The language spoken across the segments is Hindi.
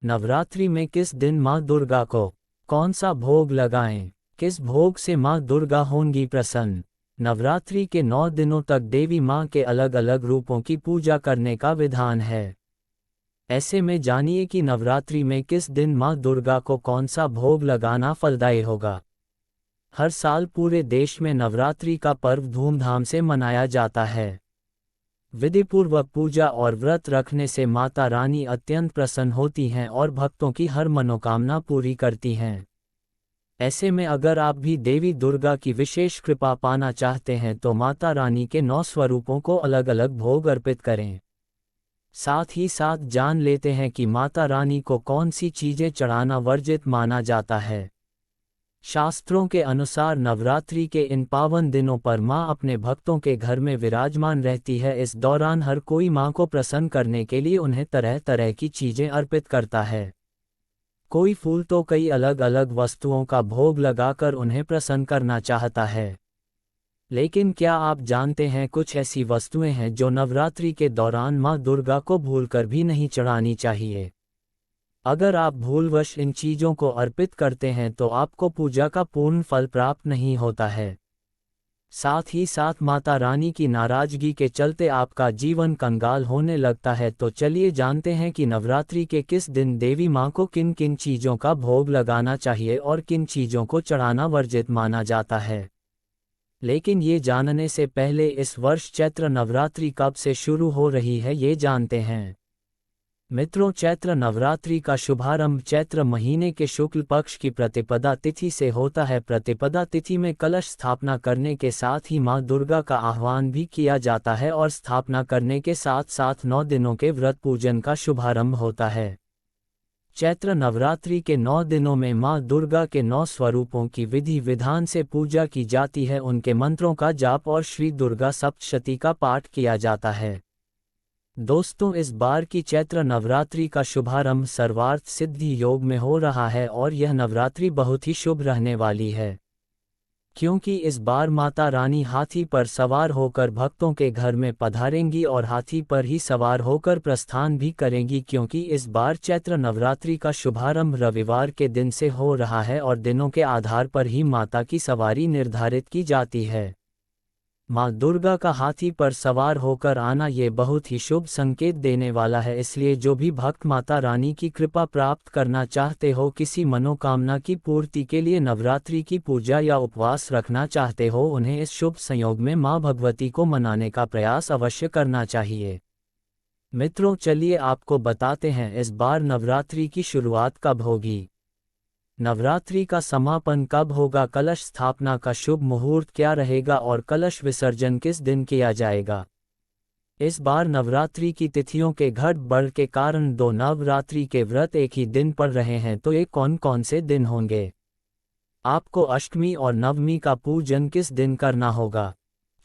नवरात्रि में किस दिन माँ दुर्गा को कौन सा भोग लगाएं? किस भोग से माँ दुर्गा होंगी प्रसन्न? नवरात्रि के 9 दिनों तक देवी माँ के अलग अलग रूपों की पूजा करने का विधान है। ऐसे में जानिए कि नवरात्रि में किस दिन माँ दुर्गा को कौन सा भोग लगाना फलदायी होगा। हर साल पूरे देश में नवरात्रि का पर्व धूमधाम से मनाया जाता है। विधिपूर्वक पूजा और व्रत रखने से माता रानी अत्यंत प्रसन्न होती हैं और भक्तों की हर मनोकामना पूरी करती हैं। ऐसे में अगर आप भी देवी दुर्गा की विशेष कृपा पाना चाहते हैं तो माता रानी के 9 स्वरूपों को अलग अलग भोग अर्पित करें। साथ ही साथ जान लेते हैं कि माता रानी को कौन सी चीजें चढ़ाना वर्जित माना जाता है। शास्त्रों के अनुसार नवरात्रि के इन पावन दिनों पर माँ अपने भक्तों के घर में विराजमान रहती है। इस दौरान हर कोई माँ को प्रसन्न करने के लिए उन्हें तरह तरह की चीजें अर्पित करता है। कोई फूल तो कई अलग अलग वस्तुओं का भोग लगाकर उन्हें प्रसन्न करना चाहता है। लेकिन क्या आप जानते हैं कुछ ऐसी वस्तुएं हैं जो नवरात्रि के दौरान माँ दुर्गा को भूलकर भी नहीं चढ़ानी चाहिए। अगर आप भूलवश इन चीज़ों को अर्पित करते हैं तो आपको पूजा का पूर्ण फल प्राप्त नहीं होता है। साथ ही साथ माता रानी की नाराजगी के चलते आपका जीवन कंगाल होने लगता है। तो चलिए जानते हैं कि नवरात्रि के किस दिन देवी माँ को किन किन चीज़ों का भोग लगाना चाहिए और किन चीज़ों को चढ़ाना वर्जित माना जाता है। लेकिन ये जानने से पहले इस वर्ष चैत्र नवरात्रि कब से शुरू हो रही है ये जानते हैं। मित्रों, चैत्र नवरात्रि का शुभारंभ चैत्र महीने के शुक्ल पक्ष की प्रतिपदा तिथि से होता है। प्रतिपदा तिथि में कलश स्थापना करने के साथ ही माँ दुर्गा का आह्वान भी किया जाता है और स्थापना करने के साथ साथ 9 दिनों के व्रत पूजन का शुभारंभ होता है। चैत्र नवरात्रि के 9 दिनों में माँ दुर्गा के 9 स्वरूपों की विधि विधान से पूजा की जाती है। उनके मंत्रों का जाप और श्री दुर्गा सप्तशती का पाठ किया जाता है। दोस्तों, इस बार की चैत्र नवरात्रि का शुभारंभ सर्वार्थ सिद्धि योग में हो रहा है और यह नवरात्रि बहुत ही शुभ रहने वाली है, क्योंकि इस बार माता रानी हाथी पर सवार होकर भक्तों के घर में पधारेंगी और हाथी पर ही सवार होकर प्रस्थान भी करेंगी। क्योंकि इस बार चैत्र नवरात्रि का शुभारंभ रविवार के दिन से हो रहा है और दिनों के आधार पर ही माता की सवारी निर्धारित की जाती है। माँ दुर्गा का हाथी पर सवार होकर आना ये बहुत ही शुभ संकेत देने वाला है। इसलिए जो भी भक्त माता रानी की कृपा प्राप्त करना चाहते हो, किसी मनोकामना की पूर्ति के लिए नवरात्रि की पूजा या उपवास रखना चाहते हो, उन्हें इस शुभ संयोग में माँ भगवती को मनाने का प्रयास अवश्य करना चाहिए। मित्रों, चलिए आपको बताते हैं इस बार नवरात्रि की शुरुआत कब होगी, नवरात्रि का समापन कब होगा, कलश स्थापना का शुभ मुहूर्त क्या रहेगा और कलश विसर्जन किस दिन किया जाएगा। इस बार नवरात्रि की तिथियों के घट बढ़ के कारण 2 नवरात्रि के व्रत एक ही दिन पड़ रहे हैं, तो ये कौन कौन से दिन होंगे। आपको अष्टमी और नवमी का पूजन किस दिन करना होगा,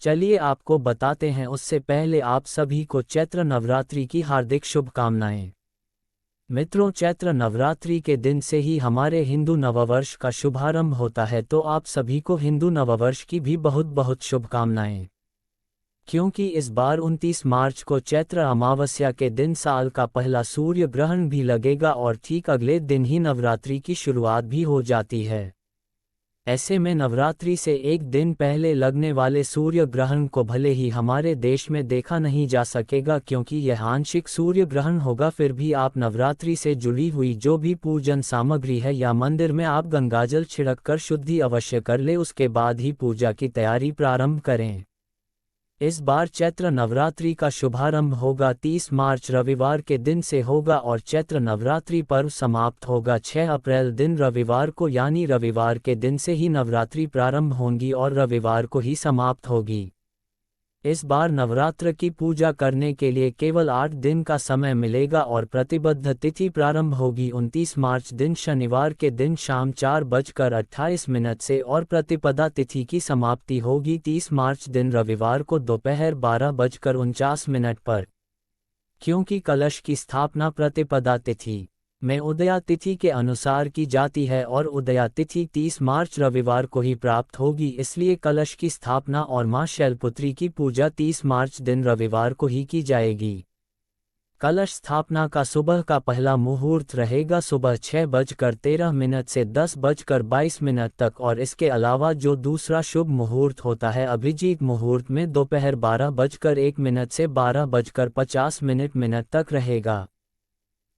चलिए आपको बताते हैं। उससे पहले आप सभी को चैत्र नवरात्रि की हार्दिक शुभकामनाएं। मित्रों, चैत्र नवरात्रि के दिन से ही हमारे हिंदू नववर्ष का शुभारंभ होता है, तो आप सभी को हिंदू नववर्ष की भी बहुत बहुत शुभकामनाएं। क्योंकि इस बार 29 मार्च को चैत्र अमावस्या के दिन साल का पहला सूर्य ग्रहण भी लगेगा और ठीक अगले दिन ही नवरात्रि की शुरुआत भी हो जाती है। ऐसे में नवरात्रि से एक दिन पहले लगने वाले सूर्य ग्रहण को भले ही हमारे देश में देखा नहीं जा सकेगा, क्योंकि यह आंशिक सूर्य ग्रहण होगा, फिर भी आप नवरात्रि से जुड़ी हुई जो भी पूजन सामग्री है या मंदिर में आप गंगाजल छिड़क कर शुद्धि अवश्य कर ले, उसके बाद ही पूजा की तैयारी प्रारंभ करें। इस बार चैत्र नवरात्रि का शुभारंभ होगा 30 मार्च रविवार के दिन से होगा और चैत्र नवरात्रि पर्व समाप्त होगा 6 अप्रैल दिन रविवार को, यानी रविवार के दिन से ही नवरात्रि प्रारंभ होंगी और रविवार को ही समाप्त होगी। इस बार नवरात्र की पूजा करने के लिए केवल 8 दिन का समय मिलेगा और प्रतिबद्ध तिथि प्रारंभ होगी 29 मार्च दिन शनिवार के दिन शाम 4:28 से और प्रतिपदा तिथि की समाप्ति होगी 30 मार्च दिन रविवार को दोपहर 12:49 पर। क्योंकि कलश की स्थापना प्रतिपदा तिथि में उदया तिथि के अनुसार की जाती है और उदया तिथि 30 मार्च रविवार को ही प्राप्त होगी, इसलिए कलश की स्थापना और मां शैलपुत्री की पूजा 30 मार्च दिन रविवार को ही की जाएगी। कलश स्थापना का सुबह का पहला मुहूर्त रहेगा सुबह 6:13 से 10:22 तक, और इसके अलावा जो दूसरा शुभ मुहूर्त होता है अभिजीत मुहूर्त में दोपहर 12:01 से 12:50 तक रहेगा।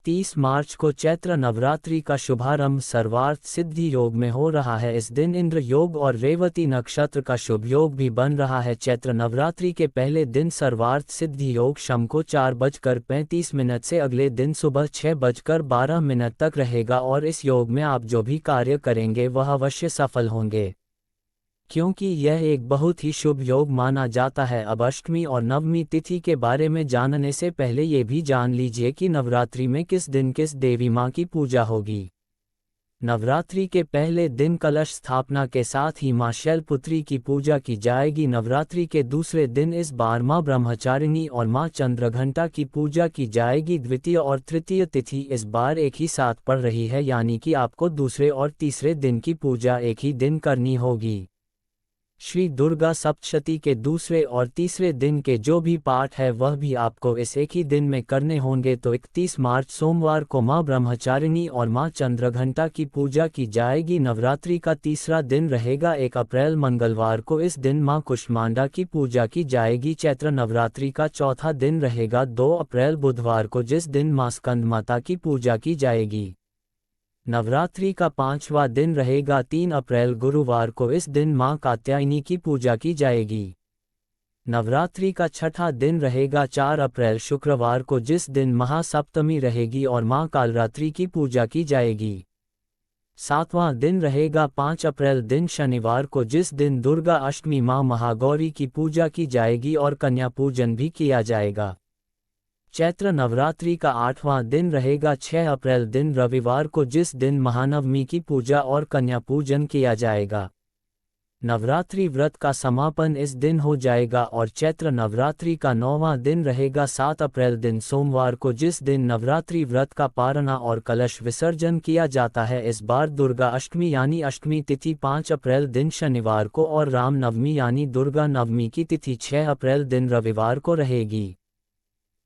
30 मार्च को चैत्र नवरात्रि का शुभारंभ सर्वार्थ सिद्धि योग में हो रहा है। इस दिन इंद्र योग और रेवती नक्षत्र का शुभ योग भी बन रहा है। चैत्र नवरात्रि के पहले दिन सर्वार्थ सिद्धि योग शाम को 4:35 से अगले दिन सुबह 6:12 तक रहेगा, और इस योग में आप जो भी कार्य करेंगे वह अवश्य सफल होंगे, क्योंकि यह एक बहुत ही शुभ योग माना जाता है। अब अष्टमी और नवमी तिथि के बारे में जानने से पहले ये भी जान लीजिए कि नवरात्रि में किस दिन किस देवी माँ की पूजा होगी। नवरात्रि के पहले दिन कलश स्थापना के साथ ही माँ शैलपुत्री की पूजा की जाएगी। नवरात्रि के दूसरे दिन इस बार माँ ब्रह्मचारिणी और माँ चंद्रघंटा की पूजा की जाएगी। द्वितीय और तृतीय तिथि इस बार एक ही साथ पड़ रही है, यानी कि आपको दूसरे और तीसरे दिन की पूजा एक ही दिन करनी होगी। श्री दुर्गा सप्तशती के दूसरे और तीसरे दिन के जो भी पाठ है वह भी आपको इस एक ही दिन में करने होंगे। तो 31 मार्च सोमवार को माँ ब्रह्मचारिणी और माँ चंद्रघंटा की पूजा की जाएगी। नवरात्रि का तीसरा दिन रहेगा 1 अप्रैल मंगलवार को, इस दिन माँ कुष्मांडा की पूजा की जाएगी। चैत्र नवरात्रि का चौथा दिन रहेगा 2 अप्रैल बुधवार को, जिस दिन माँ स्कंदमाता की पूजा की जाएगी। नवरात्रि का 5वां दिन रहेगा 3 अप्रैल गुरुवार को, इस दिन माँ कात्यायनी की पूजा की जाएगी। नवरात्रि का 6ठा दिन रहेगा 4 अप्रैल शुक्रवार को, जिस दिन महासप्तमी रहेगी और माँ कालरात्रि की पूजा की जाएगी। 7वां दिन रहेगा 5 अप्रैल दिन शनिवार को, जिस दिन दुर्गा अष्टमी माँ महागौरी की पूजा की जाएगी और कन्या पूजन भी किया जाएगा। चैत्र नवरात्रि का 8वां दिन रहेगा 6 अप्रैल दिन रविवार को, जिस दिन महानवमी की पूजा और कन्या पूजन किया जाएगा। नवरात्रि व्रत का समापन इस दिन हो जाएगा, और चैत्र नवरात्रि का 9वां दिन रहेगा 7 अप्रैल दिन सोमवार को, जिस दिन नवरात्रि व्रत का पारणा और कलश विसर्जन किया जाता है। इस बार दुर्गा अष्टमी यानी अष्टमी तिथि 5 अप्रैल दिन शनिवार को और राम नवमी यानी दुर्गा नवमी की तिथि 6 अप्रैल दिन रविवार को रहेगी।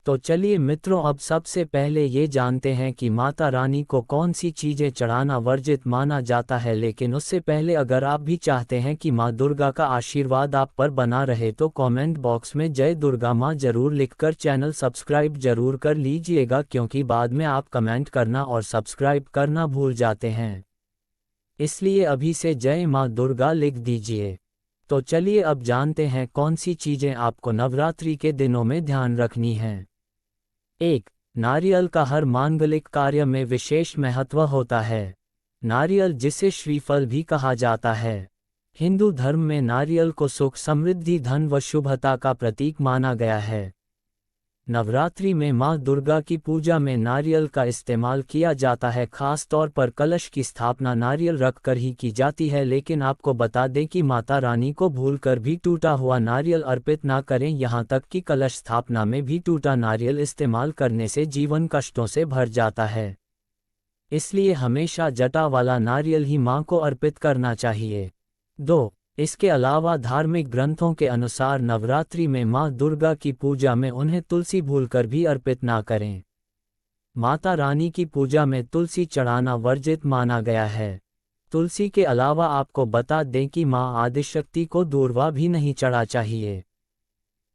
तो चलिए मित्रों, अब सबसे पहले ये जानते हैं कि माता रानी को कौन सी चीज़ें चढ़ाना वर्जित माना जाता है। लेकिन उससे पहले अगर आप भी चाहते हैं कि माँ दुर्गा का आशीर्वाद आप पर बना रहे तो कमेंट बॉक्स में जय दुर्गा माँ जरूर लिखकर चैनल सब्सक्राइब जरूर कर लीजिएगा, क्योंकि बाद में आप कमेंट करना और सब्सक्राइब करना भूल जाते हैं। इसलिए अभी से जय माँ दुर्गा लिख दीजिए। तो चलिए अब जानते हैं कौन सी चीज़ें आपको नवरात्रि के दिनों में ध्यान रखनी हैं। 1. नारियल का हर मांगलिक कार्य में विशेष महत्व होता है। नारियल, जिसे श्रीफल भी कहा जाता है, हिंदू धर्म में नारियल को सुख, समृद्धि, धन व शुभता का प्रतीक माना गया है। नवरात्रि में माँ दुर्गा की पूजा में नारियल का इस्तेमाल किया जाता है। खास तौर पर कलश की स्थापना नारियल रखकर ही की जाती है, लेकिन आपको बता दें कि माता रानी को भूलकर भी टूटा हुआ नारियल अर्पित ना करें। यहाँ तक कि कलश स्थापना में भी टूटा नारियल इस्तेमाल करने से जीवन कष्टों से भर जाता है, इसलिए हमेशा जटा वाला नारियल ही माँ को अर्पित करना चाहिए। 2. इसके अलावा धार्मिक ग्रंथों के अनुसार नवरात्रि में माँ दुर्गा की पूजा में उन्हें तुलसी भूलकर भी अर्पित ना करें। माता रानी की पूजा में तुलसी चढ़ाना वर्जित माना गया है। तुलसी के अलावा आपको बता दें कि माँ आदिशक्ति को दूर्वा भी नहीं चढ़ा चाहिए।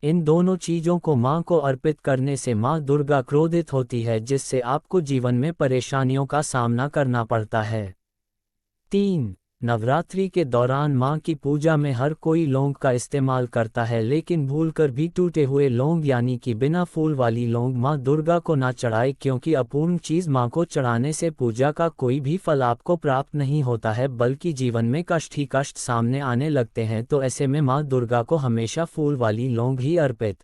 इन दोनों चीज़ों को माँ को अर्पित करने से माँ दुर्गा क्रोधित होती है, जिससे आपको जीवन में परेशानियों का सामना करना पड़ता है। 3. नवरात्रि के दौरान माँ की पूजा में हर कोई लौंग का इस्तेमाल करता है, लेकिन भूलकर भी टूटे हुए लौंग यानी कि बिना फूल वाली लौंग माँ दुर्गा को ना चढ़ाए, क्योंकि अपूर्ण चीज़ माँ को चढ़ाने से पूजा का कोई भी फल आपको प्राप्त नहीं होता है, बल्कि जीवन में कष्ट ही कष्ट सामने आने लगते हैं। तो ऐसे में माँ दुर्गा को हमेशा फूल वाली लौंग ही अर्पित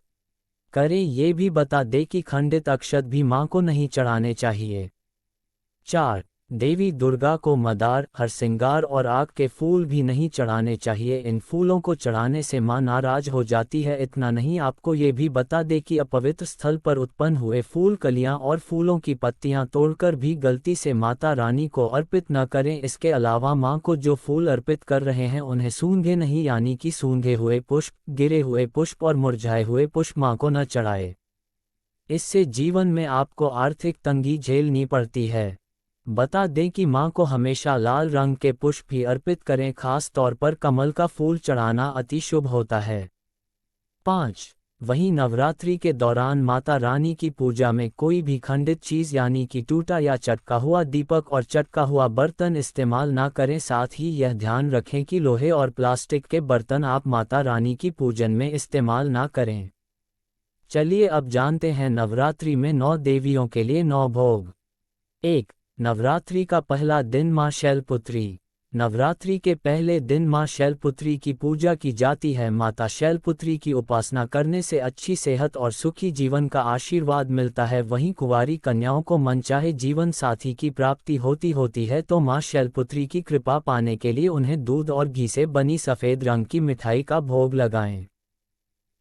करें। ये भी बता दें कि खंडित अक्षत भी माँ को नहीं चढ़ाने चाहिए। 4. देवी दुर्गा को मदार, हरसिंगार और आग के फूल भी नहीं चढ़ाने चाहिए। इन फूलों को चढ़ाने से माँ नाराज हो जाती है। इतना नहीं, आपको ये भी बता दें कि अपवित्र स्थल पर उत्पन्न हुए फूल, कलियां और फूलों की पत्तियां तोड़कर भी गलती से माता रानी को अर्पित न करें। इसके अलावा माँ को जो फूल अर्पित कर रहे हैं उन्हें सूंघे नहीं, यानी कि सूंघे हुए पुष्प, गिरे हुए पुष्प और मुरझाए हुए पुष्प माँ को न चढ़ाए। इससे जीवन में आपको आर्थिक तंगी झेलनी पड़ती है। बता दें कि मां को हमेशा लाल रंग के पुष्प भी अर्पित करें, खास तौर पर कमल का फूल चढ़ाना अति शुभ होता है। 5. वहीं नवरात्रि के दौरान माता रानी की पूजा में कोई भी खंडित चीज यानी कि टूटा या चटका हुआ दीपक और चटका हुआ बर्तन इस्तेमाल ना करें। साथ ही यह ध्यान रखें कि लोहे और प्लास्टिक के बर्तन आप माता रानी की पूजन में इस्तेमाल ना करें। चलिए अब जानते हैं नवरात्रि में 9 देवियों के लिए 9 भोग। 1. नवरात्रि का पहला दिन मां शैलपुत्री। नवरात्रि के पहले दिन मां शैलपुत्री की पूजा की जाती है। माता शैलपुत्री की उपासना करने से अच्छी सेहत और सुखी जीवन का आशीर्वाद मिलता है। वहीं कुंवारी कन्याओं को मनचाहे जीवन साथी की प्राप्ति होती है, तो मां शैलपुत्री की कृपा पाने के लिए उन्हें दूध और घी से बनी सफ़ेद रंग की मिठाई का भोग लगाएं।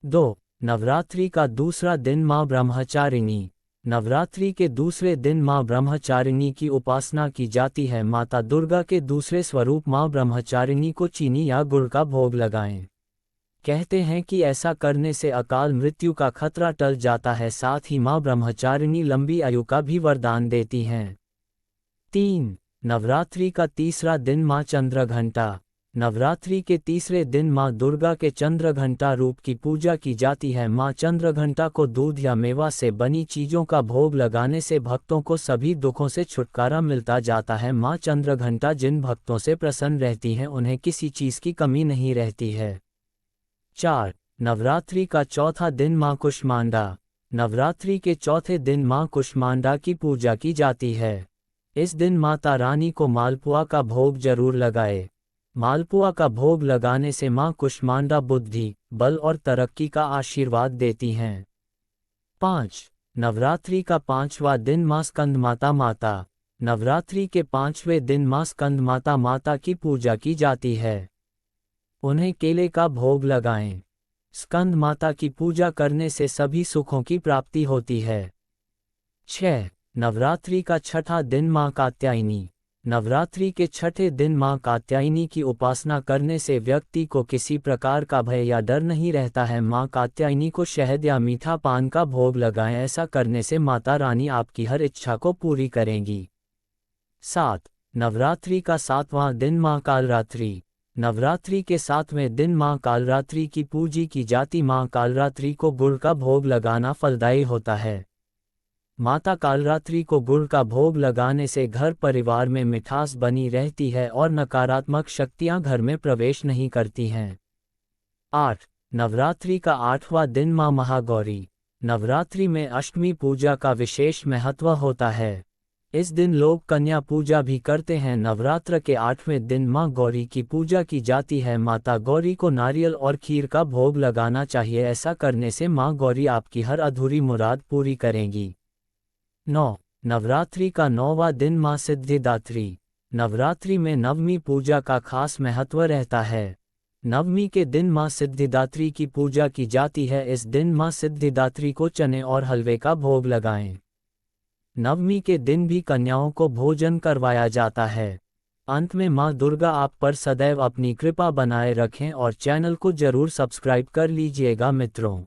2. नवरात्रि का दूसरा दिन मां ब्रह्मचारिणी। नवरात्रि के दूसरे दिन मां ब्रह्मचारिणी की उपासना की जाती है। माता दुर्गा के दूसरे स्वरूप मां ब्रह्मचारिणी को चीनी या गुड़ का भोग लगाएं। कहते हैं कि ऐसा करने से अकाल मृत्यु का खतरा टल जाता है। साथ ही मां ब्रह्मचारिणी लंबी आयु का भी वरदान देती हैं। 3. नवरात्रि का तीसरा दिन मां चंद्रघंटा। नवरात्रि के तीसरे दिन मां दुर्गा के चंद्रघंटा रूप की पूजा की जाती है। मां चंद्रघंटा को दूध या मेवा से बनी चीजों का भोग लगाने से भक्तों को सभी दुखों से छुटकारा मिलता जाता है। मां चंद्रघंटा जिन भक्तों से प्रसन्न रहती हैं उन्हें किसी चीज की कमी नहीं रहती है। 4. नवरात्रि का चौथा दिन मां कुष्मांडा। नवरात्रि के चौथे दिन मां कुष्मांडा की पूजा की जाती है। इस दिन माता रानी को मालपुआ का भोग जरूर लगाए। मालपुआ का भोग लगाने से मां कुष्मांडा बुद्धि, बल और तरक्की का आशीर्वाद देती हैं। 5. नवरात्रि का पांचवा दिन मां स्कंदमाता माता। नवरात्रि के पांचवें दिन मां स्कंदमाता माता की पूजा की जाती है। उन्हें केले का भोग लगाएं। स्कंद माता की पूजा करने से सभी सुखों की प्राप्ति होती है। 6. नवरात्रि का छठा दिन मां कात्यायनी। नवरात्रि के छठे दिन मां कात्यायनी की उपासना करने से व्यक्ति को किसी प्रकार का भय या डर नहीं रहता है। मां कात्यायनी को शहद या मीठा पान का भोग लगाएं। ऐसा करने से माता रानी आपकी हर इच्छा को पूरी करेंगी। 7. नवरात्रि का सातवां दिन मां कालरात्रि। नवरात्रि के सातवें दिन मां कालरात्रि की पूजा की जाती। मां कालरात्रि को गुड़ का भोग लगाना फलदायी होता है। माता कालरात्रि को गुड़ का भोग लगाने से घर परिवार में मिठास बनी रहती है और नकारात्मक शक्तियां घर में प्रवेश नहीं करती हैं। 8. नवरात्रि का आठवां दिन मां महागौरी। नवरात्रि में अष्टमी पूजा का विशेष महत्व होता है। इस दिन लोग कन्या पूजा भी करते हैं। नवरात्र के 8वें दिन मां गौरी की पूजा की जाती है। माता गौरी को नारियल और खीर का भोग लगाना चाहिए। ऐसा करने से मां गौरी आपकी हर अधूरी मुराद पूरी करेंगी। 9. नवरात्रि का 9वां दिन मां सिद्धिदात्री। नवरात्रि में नवमी पूजा का खास महत्व रहता है। नवमी के दिन मां सिद्धिदात्री की पूजा की जाती है। इस दिन मां सिद्धिदात्री को चने और हलवे का भोग लगाएं। नवमी के दिन भी कन्याओं को भोजन करवाया जाता है। अंत में मां दुर्गा आप पर सदैव अपनी कृपा बनाए रखें और चैनल को जरूर सब्सक्राइब कर लीजिएगा मित्रों।